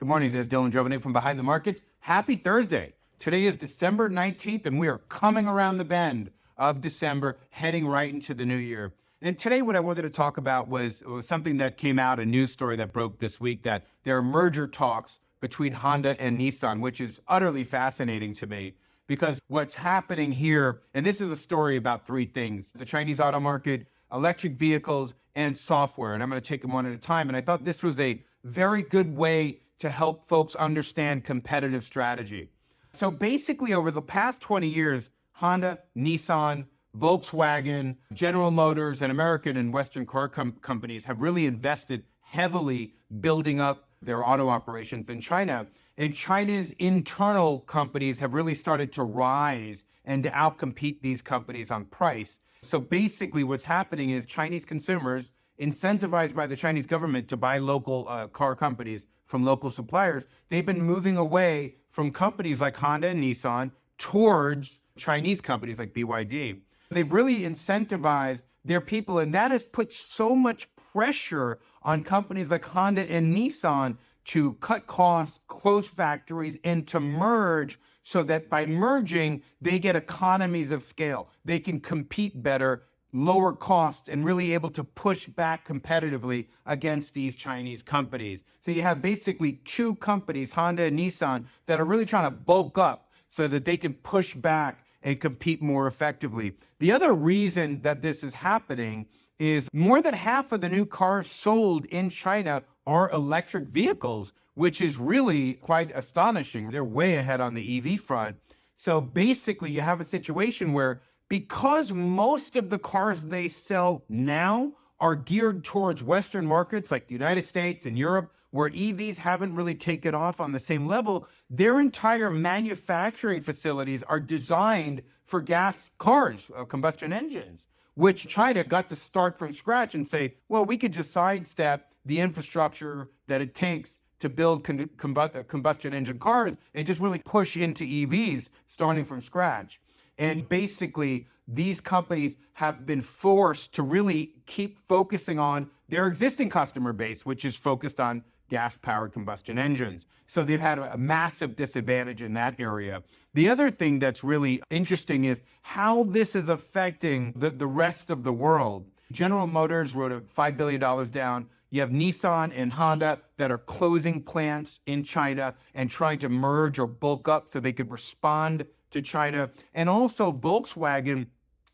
Good morning, this is Dylan Jovine from Behind the Markets. Happy Thursday. Today is December 19th, and we are coming around the bend of December, heading right into the new year. And today what I wanted to talk about was something that came out, a news story that broke this week, that there are merger talks between Honda and Nissan, which is utterly fascinating to me. Because what's happening here, and this is a story about three things: the Chinese auto market, electric vehicles, and software. And I'm going to take them one at a time. And I thought this was a very good way to help folks understand competitive strategy. So basically, over the past 20 years, Honda, Nissan, Volkswagen, General Motors, and American and Western car companies have really invested heavily building up their auto operations in China. And China's internal companies have really started to rise and to outcompete these companies on price. So basically what's happening is Chinese consumers, incentivized by the Chinese government to buy local car companies from local suppliers, they've been moving away from companies like Honda and Nissan towards Chinese companies like BYD. They've really incentivized their people, and that has put so much pressure on companies like Honda and Nissan to cut costs, close factories, and to merge, so that by merging, they get economies of scale. They can compete better, lower cost, and really able to push back competitively against these Chinese companies. So you have basically two companies, Honda and Nissan, that are really trying to bulk up so that they can push back and compete more effectively. The other reason that this is happening is more than half of the new cars sold in China are electric vehicles, which is really quite astonishing. They're way ahead on the EV front. So basically you have a situation where, because most of the cars they sell now are geared towards Western markets like the United States and Europe, where EVs haven't really taken off on the same level, their entire manufacturing facilities are designed for gas cars, combustion engines, which China got to start from scratch and say, well, we could just sidestep the infrastructure that it takes to build combustion engine cars and just really push into EVs starting from scratch. And basically, these companies have been forced to really keep focusing on their existing customer base, which is focused on gas-powered combustion engines. So they've had a massive disadvantage in that area. The other thing that's really interesting is how this is affecting the rest of the world. General Motors wrote a $5 billion down. You have Nissan and Honda that are closing plants in China and trying to merge or bulk up so they could respond to China. And also Volkswagen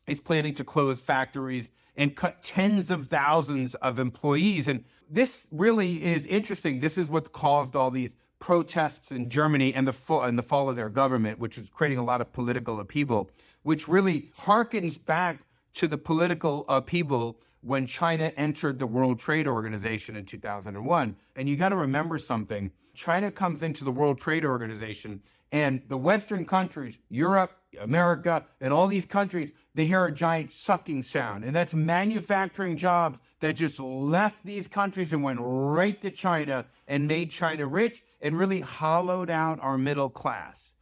is planning to close factories and cut tens of thousands of employees. And this really is interesting. This is what caused all these protests in Germany and the fall of their government, which is creating a lot of political upheaval, which really harkens back to the political upheaval when China entered the World Trade Organization in 2001. And you got to remember something. China comes into the World Trade Organization, and the Western countries, Europe, America, and all these countries, they hear a giant sucking sound. And that's manufacturing jobs that just left these countries and went right to China and made China rich and really hollowed out our middle class.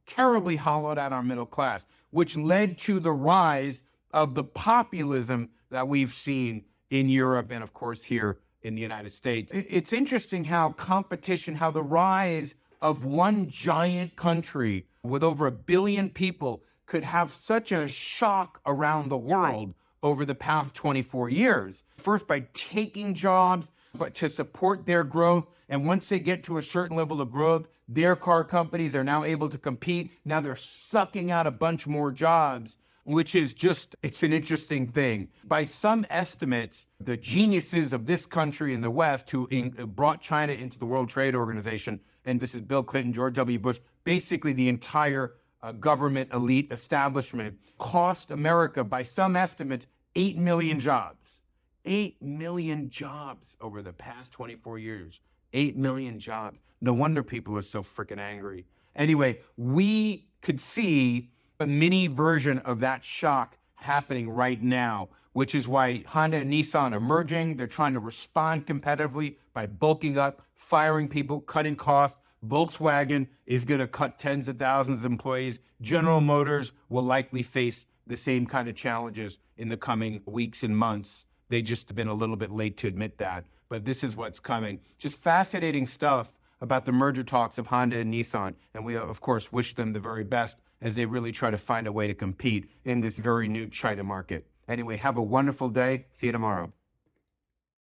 Terribly hollowed out our middle class, which led to the rise of the populism that we've seen in Europe and, of course, here in the United States. It's interesting how competition, how the rise of one giant country with over 1 billion people could have such a shock around the world over the past 24 years. First, by taking jobs, but to support their growth. And once they get to a certain level of growth, their car companies are now able to compete. Now they're sucking out a bunch more jobs, which is just, it's an interesting thing. By some estimates, the geniuses of this country in the West who brought China into the World Trade Organization, and this is Bill Clinton, George W. Bush, basically the entire government elite establishment, cost America, by some estimates, 8 million jobs. 8 million jobs over the past 24 years. 8 million jobs. No wonder people are so freaking angry. Anyway, we could see a mini version of that shock happening right now, which is why Honda and Nissan are merging. They're trying to respond competitively by bulking up, firing people, cutting costs. Volkswagen is going to cut tens of thousands of employees. General Motors will likely face the same kind of challenges in the coming weeks and months. They just have been a little bit late to admit that, but this is what's coming. Just fascinating stuff about the merger talks of Honda and Nissan. And we, of course, wish them the very best as they really try to find a way to compete in this very new China market. Anyway, have a wonderful day. See you tomorrow.